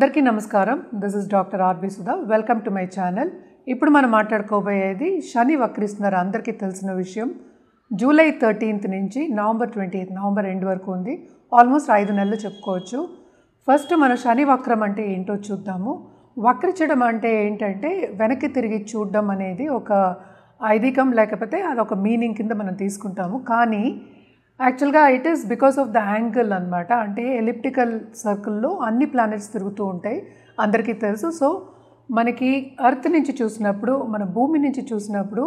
అందరికీ నమస్కారం. This is doctor R B Sudha. Welcome to my channel. ఇప్పుడు మనం మాట్లాడుకోబోయేది శని వక్రిస్తున్నారు. అందరికీ తెలిసిన విషయం. జూలై 13th నుంచి నవంబర్ 28th, నవంబర్ ఎండ్ వరకు ఉంది. ఆల్మోస్ట్ 5 నెలలు చెప్పుకోవచ్చు. ఫస్ట్ మనం శని వక్రం అంటే ఏంటో చూద్దాము. వక్రించడం అంటే ఏంటంటే వెనక్కి తిరిగి చూడడం అనేది ఒక ఐదీకం, లేకపోతే అదొక మీనింగ్ కింద మనం తీసుకుంటాము. కానీ యాక్చువల్గా it is because of the angle అనమాట. అంటే ఎలిప్టికల్ సర్కిల్లో అన్ని ప్లానెట్స్ తిరుగుతూ ఉంటాయి, అందరికీ తెలుసు. సో మనకి ఎర్త్ నుంచి చూసినప్పుడు, మన భూమి నుంచి చూసినప్పుడు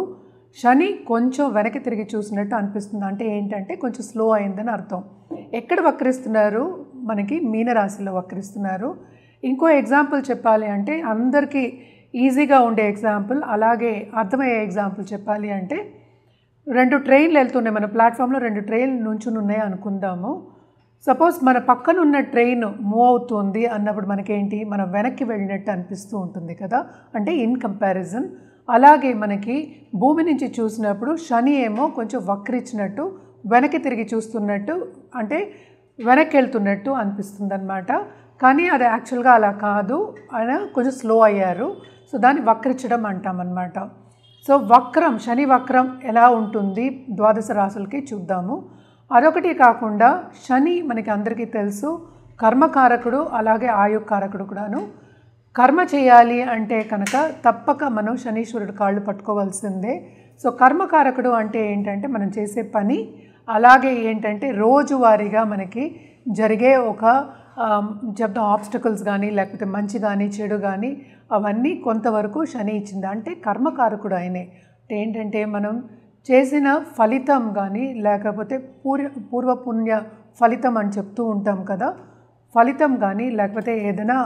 శని కొంచెం వెనక్కి తిరిగి చూసినట్టు అనిపిస్తుంది. అంటే ఏంటంటే కొంచెం స్లో అయిందని అర్థం. ఎక్కడ వక్రిస్తున్నారు? మనకి మీనరాశిలో వక్రిస్తున్నారు. ఇంకో ఎగ్జాంపుల్ చెప్పాలి అంటే అందరికీ ఈజీగా ఉండే ఎగ్జాంపుల్, అలాగే అర్థమయ్యే ఎగ్జాంపుల్ చెప్పాలి అంటే 2 ట్రైన్లు వెళ్తున్నాయి. మన ప్లాట్ఫామ్లో 2 ట్రైన్లు నుంచుని ఉన్నాయి అనుకుందాము. సపోజ్ మన పక్కన ఉన్న ట్రైన్ మూవ్ అవుతుంది అన్నప్పుడు మనకేంటి, మనం వెనక్కి వెళ్ళినట్టు అనిపిస్తూ ఉంటుంది కదా, అంటే ఇన్ కంపారిజన్. అలాగే మనకి భూమి నుంచి చూసినప్పుడు శని ఏమో కొంచెం వక్రించినట్టు, వెనక్కి తిరిగి చూస్తున్నట్టు, అంటే వెనక్కి వెళ్తున్నట్టు అనిపిస్తుంది అనమాట. కానీ అది యాక్చువల్గా అలా కాదు, ఆయన కొంచెం స్లో అయ్యారు. సో దాన్ని వక్రించడం అంటామన్నమాట. సో వక్రం, శని వక్రం ఎలా ఉంటుంది ద్వాదశ రాశులకి చూద్దాము. అదొకటి కాకుండా శని మనకి అందరికీ తెలుసు కర్మకారకుడు, అలాగే ఆయుకారకుడు కూడాను. కర్మ చేయాలి అంటే కనుక తప్పక మనం శనీశ్వరుడు కాళ్ళు పట్టుకోవాల్సిందే. సో కర్మకారకుడు అంటే ఏంటంటే మనం చేసే పని, అలాగే ఏంటంటే రోజువారీగా మనకి జరిగే ఒక చెప్తాం ఆబ్స్టకల్స్ కానీ, లేకపోతే మంచి కానీ చెడు కానీ, అవన్నీ కొంతవరకు శని ఇచ్చింది. అంటే కర్మకారకుడు ఆయనే. అంటే ఏంటంటే మనం చేసిన ఫలితం కానీ, లేకపోతే పూర్వపుణ్య ఫలితం అని చెప్తూ ఉంటాం కదా, ఫలితం కానీ, లేకపోతే ఏదైనా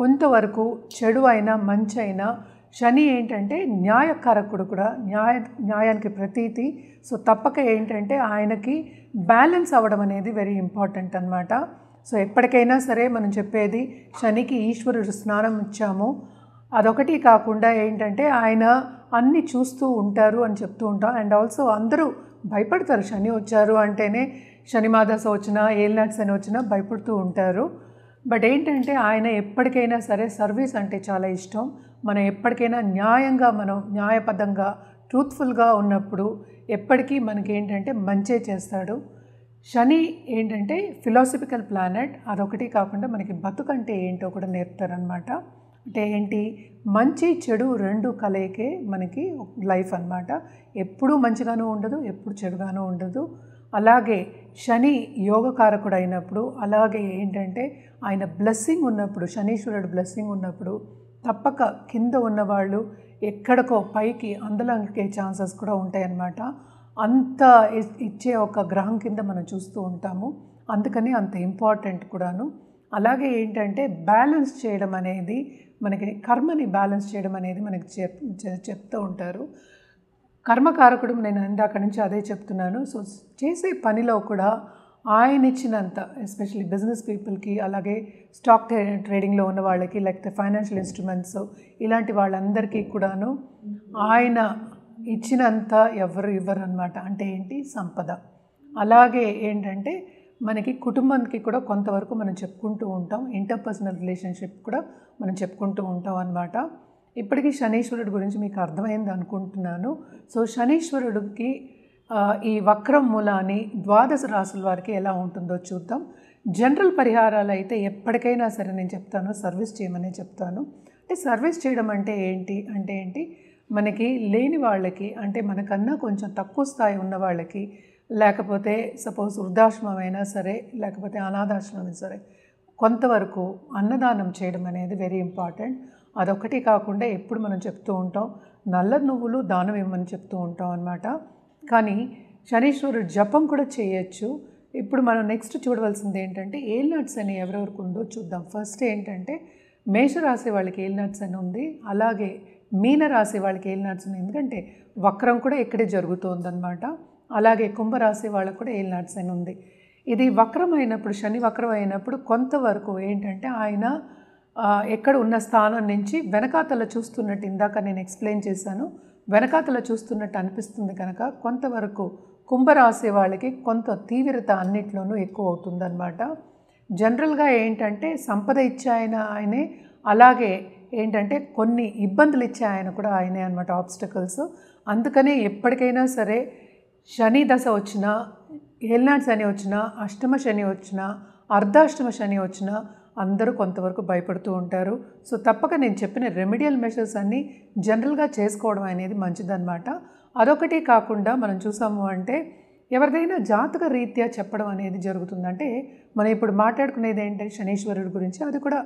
కొంతవరకు చెడు అయినా మంచి అయినా శని ఏంటంటే న్యాయకారకుడు కూడా, న్యాయానికి ప్రతీతి. సో తప్పక ఏంటంటే ఆయనకి బ్యాలెన్స్ అవ్వడం అనేది వెరీ ఇంపార్టెంట్ అనమాట. సో ఎప్పటికైనా సరే మనం చెప్పేది శనికి ఈశ్వరుడు స్నానం ఇచ్చాము. అదొకటి కాకుండా ఏంటంటే ఆయన అన్నీ చూస్తూ ఉంటారు అని చెప్తూ ఉంటాం. అండ్ ఆల్సో అందరూ భయపడతారు, శని వచ్చారు అంటేనే, శని మాదశ వచ్చినా, ఏలినాటి శని వచ్చినా భయపడుతూ ఉంటారు. బట్ ఏంటంటే ఆయన ఎప్పటికైనా సరే సర్వీస్ అంటే చాలా ఇష్టం. మనం ఎప్పటికైనా న్యాయంగా, మనం న్యాయబద్ధంగా, ట్రూత్ఫుల్గా ఉన్నప్పుడు ఎప్పటికీ మనకి ఏంటంటే మంచే చేస్తాడు. శని ఏంటంటే ఫిలాసఫికల్ ప్లానెట్. అదొకటి కాకుండా మనకి బతుకంటే ఏంటో కూడా నేర్పుతారనమాట. అంటే ఏంటి, మంచి చెడు 2 కలయికే మనకి లైఫ్ అనమాట. ఎప్పుడూ మంచిగానూ ఉండదు, ఎప్పుడు చెడుగానూ ఉండదు. అలాగే శని యోగకారకుడు అయినప్పుడు, అలాగే ఏంటంటే ఆయన బ్లెస్సింగ్ ఉన్నప్పుడు, శనీశ్వరుడు బ్లెస్సింగ్ ఉన్నప్పుడు తప్పక కింద ఉన్నవాళ్ళు ఎక్కడికో పైకి అందలంకే ఛాన్సెస్ కూడా ఉంటాయన్నమాట. అంత ఇచ్చే ఒక గ్రహం కింద మనం చూస్తూ ఉంటాము. అందుకని అంత ఇంపార్టెంట్ కూడాను. అలాగే ఏంటంటే బ్యాలెన్స్ చేయడం అనేది, మనకి కర్మని బ్యాలెన్స్ చేయడం అనేది మనకి చెప్తూ ఉంటారు. కర్మకారకుడు, నేను ఇందాక నుంచి అదే చెప్తున్నాను. సో చేసే పనిలో కూడా ఆయన ఇచ్చినంత, ఎస్పెషల్లీ బిజినెస్ పీపుల్కి, అలాగే స్టాక్ ట్రేడింగ్లో ఉన్న వాళ్ళకి, లేకపోతే ఫైనాన్షియల్ ఇన్స్ట్రుమెంట్స్ ఇలాంటి వాళ్ళందరికీ కూడాను ఆయన ఇచ్చినంత ఎవరు ఇవ్వరు అనమాట. అంటే ఏంటి, సంపద. అలాగే ఏంటంటే మనకి కుటుంబానికి కూడా కొంతవరకు మనం చెప్పుకుంటూ ఉంటాం, ఇంటర్పర్సనల్ రిలేషన్షిప్ కూడా మనం చెప్పుకుంటూ ఉంటాం అనమాట. ఇప్పటికీ శనీశ్వరుడు గురించి మీకు అర్థమైంది అనుకుంటున్నాను. సో శనీశ్వరుడికి ఈ వక్రం మూలాన్ని ద్వాదశ రాశుల వారికి ఎలా ఉంటుందో చూద్దాం. జనరల్ పరిహారాలు అయితే ఎప్పటికైనా సరే నేను చెప్తాను, సర్వీస్ చేయమనే చెప్తాను. అంటే సర్వీస్ చేయడం అంటే ఏంటి, మనకి లేని వాళ్ళకి, అంటే మనకన్నా కొంచెం తక్కువ స్థాయి ఉన్న వాళ్ళకి, లేకపోతే సపోజ్ వృద్ధాశ్రమం అయినా సరే, లేకపోతే అనాథాశ్రమం అయినా సరే, కొంతవరకు అన్నదానం చేయడం అనేది వెరీ ఇంపార్టెంట్. అదొకటి కాకుండా ఎప్పుడు మనం చెప్తూ ఉంటాం, నల్ల నువ్వులు దానం ఇవ్వమని చెప్తూ ఉంటాం అన్నమాట. కానీ శనీశ్వరుడు జపం కూడా చేయొచ్చు. ఇప్పుడు మనం నెక్స్ట్ చూడవలసింది ఏంటంటే ఏలినాటి శని ఎవరెవరికి ఉందో చూద్దాం. ఫస్ట్ ఏంటంటే మేషరాశి వాళ్ళకి ఏలినాటి శని ఉంది, అలాగే మీనరాశి వాళ్ళకి ఏలినాటి శని, ఎందుకంటే వక్రం కూడా ఇక్కడే జరుగుతుందన్నమాట. అలాగే కుంభరాశి వాళ్ళకు కూడా ఏలినాటి శని ఉంది. ఇది వక్రం అయినప్పుడు, శని వక్రం అయినప్పుడు కొంతవరకు ఏంటంటే ఆయన ఎక్కడ ఉన్న స్థానం నుంచి వెనకాతల చూస్తున్నట్టు, ఇందాక నేను ఎక్స్ప్లెయిన్ చేశాను, వెనకాతల చూస్తున్నట్టు అనిపిస్తుంది కనుక కొంతవరకు కుంభరాశి వాళ్ళకి కొంత తీవ్రత అన్నిట్లోనూ ఎక్కువ అవుతుందన్నమాట. జనరల్గా ఏంటంటే సంపద ఇచ్చే ఆయనే, అలాగే ఏంటంటే కొన్ని ఇబ్బందులు ఇచ్చే ఆయన కూడా ఆయనే అనమాట, ఆబ్స్టకల్స్. అందుకనే ఎప్పటికైనా సరే శని దశ వచ్చినా, ఏలినాటి శని వచ్చినా, అష్టమ శని వచ్చినా, అర్ధాష్టమ శని వచ్చినా అందరూ కొంతవరకు భయపడుతూ ఉంటారు. సో తప్పక నేను చెప్పిన రెమెడియల్ మెషర్స్ అన్నీ జనరల్గా చేసుకోవడం అనేది మంచిదన్నమాట. అదొకటి కాకుండా మనం చూసాము అంటే ఎవరిదైనా జాతక రీత్యా చెప్పడం అనేది జరుగుతుందంటే, మనం ఇప్పుడు మాట్లాడుకునేది ఏంటంటే శనీశ్వరుడి గురించి, అది కూడా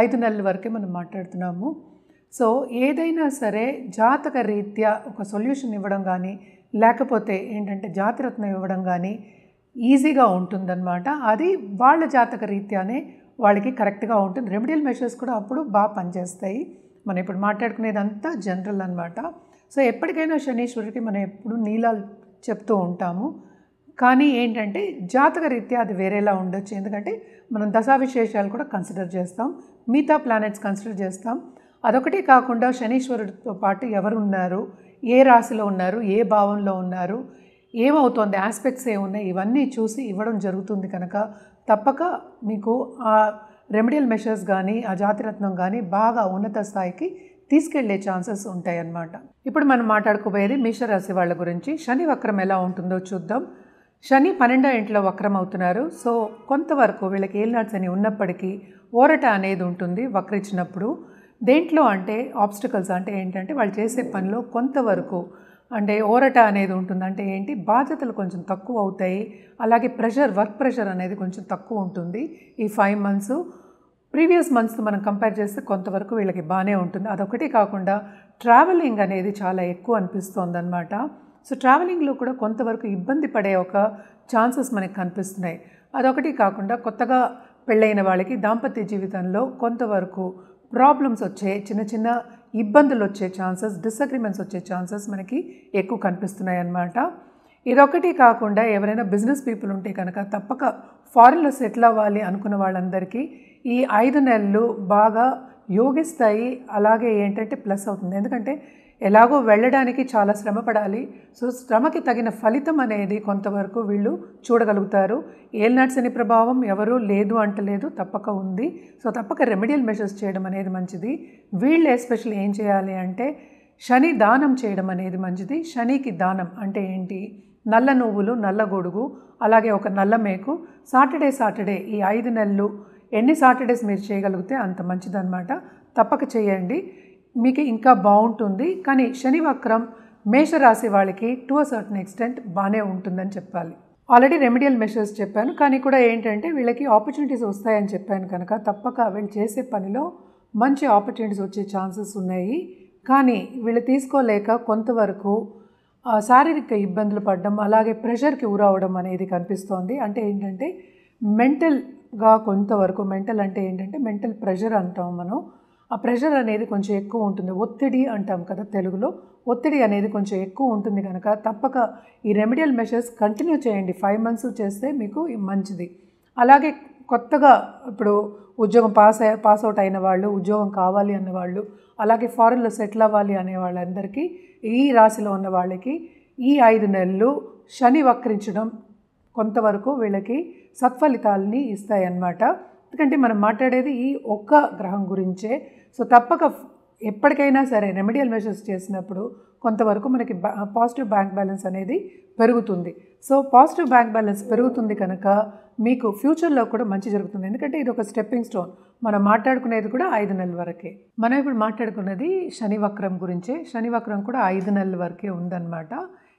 5 నెలల వరకే మనం మాట్లాడుతున్నాము. సో ఏదైనా సరే జాతక రీత్యా ఒక సొల్యూషన్ ఇవ్వడం కానీ, లేకపోతే ఏంటంటే జాతిరత్నం ఇవ్వడం కానీ ఈజీగా ఉంటుందన్నమాట. అది వాళ్ళ జాతక రీత్యానే వాళ్ళకి కరెక్ట్గా ఉంటుంది. రెమెడియల్ మెషర్స్ కూడా అప్పుడు బాగా పనిచేస్తాయి. మనం ఇప్పుడు మాట్లాడుకునేదంతా జనరల్ అనమాట. సో ఎప్పటికైనా శనీశ్వరుడికి మనం ఎప్పుడు నీలాలు చెప్తూ ఉంటాము. కానీ ఏంటంటే జాతక రీత్యా అది వేరేలా ఉండొచ్చు. ఎందుకంటే మనం దశావిశేషాలు కూడా కన్సిడర్ చేస్తాం, మిగతా ప్లానెట్స్ కన్సిడర్ చేస్తాం. అదొకటి కాకుండా శనీశ్వరుడితో పాటు ఎవరు ఉన్నారు, ఏ రాశిలో ఉన్నారు, ఏ భావంలో ఉన్నారు, ఏమవుతోంది, ఆస్పెక్ట్స్ ఏమున్నాయి, ఇవన్నీ చూసి ఇవ్వడం జరుగుతుంది. కనుక తప్పక మీకు ఆ రెమెడియల్ మెషర్స్ కానీ ఆ జాతిరత్నం కానీ బాగా ఉన్నత స్థాయికి తీసుకెళ్లే ఛాన్సెస్ ఉంటాయన్నమాట. ఇప్పుడు మనం మాట్లాడుకోబోయేది మేషరాశి వాళ్ళ గురించి. శని వక్రం ఎలా ఉంటుందో చూద్దాం. శని 12వ ఇంట్లో వక్రం అవుతున్నారు. సో కొంతవరకు వీళ్ళకి ఏలినాటి శని ఉన్నప్పటికీ ఓరట అనేది ఉంటుంది వక్రించినప్పుడు. దేంట్లో అంటే ఆబ్స్టికల్స్ అంటే ఏంటంటే వాళ్ళు చేసే పనిలో కొంతవరకు అంటే ఓరట అనేది ఉంటుంది. అంటే ఏంటి, బాధ్యతలు కొంచెం తక్కువ అవుతాయి, అలాగే ప్రెషర్, వర్క్ ప్రెషర్ అనేది కొంచెం తక్కువ ఉంటుంది ఈ 5 మంత్స్. ప్రీవియస్ మంత్స్తో మనం కంపేర్ చేస్తే కొంతవరకు వీళ్ళకి బాగానే ఉంటుంది. అదొకటి కాకుండా ట్రావెలింగ్ అనేది చాలా ఎక్కువ అనిపిస్తుంది అనమాట. సో ట్రావెలింగ్లో కూడా కొంతవరకు ఇబ్బంది పడే ఒక ఛాన్సెస్ మనకి కనిపిస్తున్నాయి. అదొకటి కాకుండా కొత్తగా పెళ్ళైన వాళ్ళకి దాంపత్య జీవితంలో కొంతవరకు ప్రాబ్లమ్స్ వచ్చే, చిన్న చిన్న ఇబ్బందులు వచ్చే ఛాన్సెస్, డిసగ్రిమెంట్స్ వచ్చే ఛాన్సెస్ మనకి ఎక్కువ కనిపిస్తున్నాయి అన్నమాట. ఇదొకటి కాకుండా ఎవరైనా బిజినెస్ పీపుల్ ఉంటే కనుక తప్పక ఫారిన్లో సెటిల్ అవ్వాలి అనుకున్న వాళ్ళందరికీ ఈ 5 నెలలు బాగా యోగిస్తాయి. అలాగే ఏంటంటే ప్లస్ అవుతుంది. ఎందుకంటే ఎలాగో వెళ్ళడానికి చాలా శ్రమ పడాలి. సో శ్రమకి తగిన ఫలితం అనేది కొంతవరకు వీళ్ళు చూడగలుగుతారు. ఏలినాటి శని ప్రభావం ఎవరూ లేదు అంటలేదు, తప్పక ఉంది. సో తప్పక రెమెడియల్ మెషర్స్ చేయడం అనేది మంచిది. వీళ్ళు ఎస్పెషల్లీ ఏం చేయాలి అంటే శని దానం చేయడం అనేది మంచిది. శనికి దానం అంటే ఏంటి, నల్ల నువ్వులు, నల్ల గొడుగు, అలాగే ఒక నల్ల మేకు సాటర్డే ఈ 5 నెలలు ఎన్ని సాటర్డేస్ మీరు చేయగలిగితే అంత మంచిదన్నమాట. తప్పక చేయండి, మీకు ఇంకా బాగుంటుంది. కానీ శని వక్రం మేషరాశి వాళ్ళకి టు అ సర్టన్ ఎక్స్టెంట్ బాగానే ఉంటుందని చెప్పాలి. ఆల్రెడీ రెమెడియల్ మెషర్స్ చెప్పాను, కానీ కూడా ఏంటంటే వీళ్ళకి ఆపర్చునిటీస్ వస్తాయని చెప్పాను కనుక తప్పక వీళ్ళు చేసే పనిలో మంచి ఆపర్చునిటీస్ వచ్చే ఛాన్సెస్ ఉన్నాయి. కానీ వీళ్ళు తీసుకోలేక కొంతవరకు శారీరక ఇబ్బందులు పడడం, అలాగే ప్రెషర్కి ఊరవడం అనేది కనిపిస్తోంది. అంటే ఏంటంటే మెంటల్గా కొంతవరకు, మెంటల్ అంటే ఏంటంటే మెంటల్ ప్రెషర్ అంటాం మనం. ఆ ప్రెషర్ అనేది కొంచెం ఎక్కువ ఉంటుంది. ఒత్తిడి అంటాం కదా తెలుగులో, ఒత్తిడి అనేది కొంచెం ఎక్కువ ఉంటుంది కనుక తప్పక ఈ రెమెడియల్ మెషర్స్ కంటిన్యూ చేయండి. 5 మంత్స్ చేస్తే మీకు మంచిది. అలాగే కొత్తగా ఇప్పుడు ఉద్యోగం పాస్ అవుట్ అయిన వాళ్ళు, ఉద్యోగం కావాలి అన్నవాళ్ళు, అలాగే ఫారిన్లో సెటిల్ అవ్వాలి అనే వాళ్ళందరికీ, ఈ రాశిలో ఉన్న వాళ్ళకి ఈ 5 నెలలు శని వక్రించడం కొంతవరకు వీళ్ళకి సత్ఫలితాలని ఇస్తాయన్నమాట. ఎందుకంటే మనం మాట్లాడేది ఈ ఒక్క గ్రహం గురించే. సో తప్పక ఎప్పటికైనా సరే రెమెడియల్ మెషర్స్ చేసినప్పుడు కొంతవరకు మనకి పాజిటివ్ బ్యాంక్ బ్యాలెన్స్ అనేది పెరుగుతుంది. సో పాజిటివ్ బ్యాంక్ బ్యాలెన్స్ పెరుగుతుంది కనుక మీకు ఫ్యూచర్లో కూడా మంచి జరుగుతుంది. ఎందుకంటే ఇది ఒక స్టెప్పింగ్ స్టోన్. మనం మాట్లాడుకునేది కూడా 5 నెలల వరకే. మనం ఇప్పుడు మాట్లాడుకున్నది శని వక్రం గురించే. శని వక్రం కూడా 5 నెలల వరకే ఉందన్నమాట.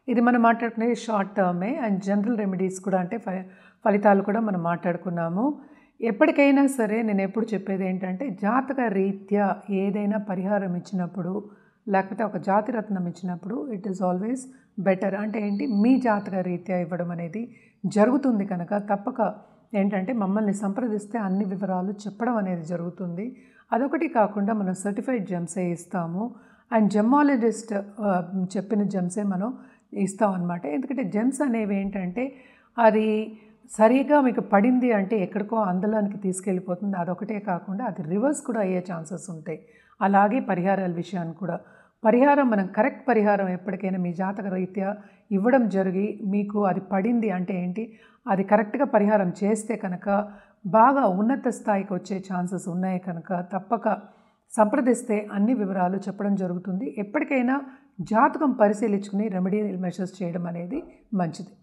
ఇది మనం మాట్లాడుకునేది షార్ట్ టర్మే. అండ్ జనరల్ రెమెడీస్ కూడా అంటే ఫలితాలు కూడా మనం మాట్లాడుకున్నాము. ఎప్పటికైనా సరే నేను ఎప్పుడు చెప్పేది ఏంటంటే జాతక రీత్యా ఏదైనా పరిహారం ఇచ్చినప్పుడు, లేకపోతే ఒక జాతిరత్నం ఇచ్చినప్పుడు ఇట్ ఈస్ ఆల్వేస్ బెటర్. అంటే ఏంటి, మీ జాతక రీత్యా ఇవ్వడం అనేది జరుగుతుంది కనుక తప్పక ఏంటంటే మమ్మల్ని సంప్రదిస్తే అన్ని వివరాలు చెప్పడం అనేది జరుగుతుంది. అదొకటి కాకుండా మనం సర్టిఫైడ్ జెమ్సే ఇస్తాము. అండ్ జెమ్మాలజిస్ట్ చెప్పిన జెమ్సే మనం ఇస్తాం అన్నమాట. ఎందుకంటే జెమ్స్ అనేవి ఏంటంటే అది సరిగా మీకు పడింది అంటే ఎక్కడికో అందులోనికి తీసుకెళ్ళిపోతుంది. అదొకటే కాకుండా అది రివర్స్ కూడా అయ్యే ఛాన్సెస్ ఉంటాయి. అలాగే పరిహారాల విషయాన్ని కూడా పరిహారం మనం కరెక్ట్ పరిహారం ఎప్పటికైనా మీ జాతక రీత్యా ఇవ్వడం జరిగి మీకు అది పడింది అంటే ఏంటి, అది కరెక్ట్గా పరిహారం చేస్తే కనుక బాగా ఉన్నత స్థాయికి వచ్చే ఛాన్సెస్ ఉన్నాయి కనుక తప్పక సంప్రదిస్తే అన్ని వివరాలు చెప్పడం జరుగుతుంది. ఎప్పటికైనా జాతకం పరిశీలించుకుని రెమెడీ మెషర్స్ చేయడం అనేది మంచిది.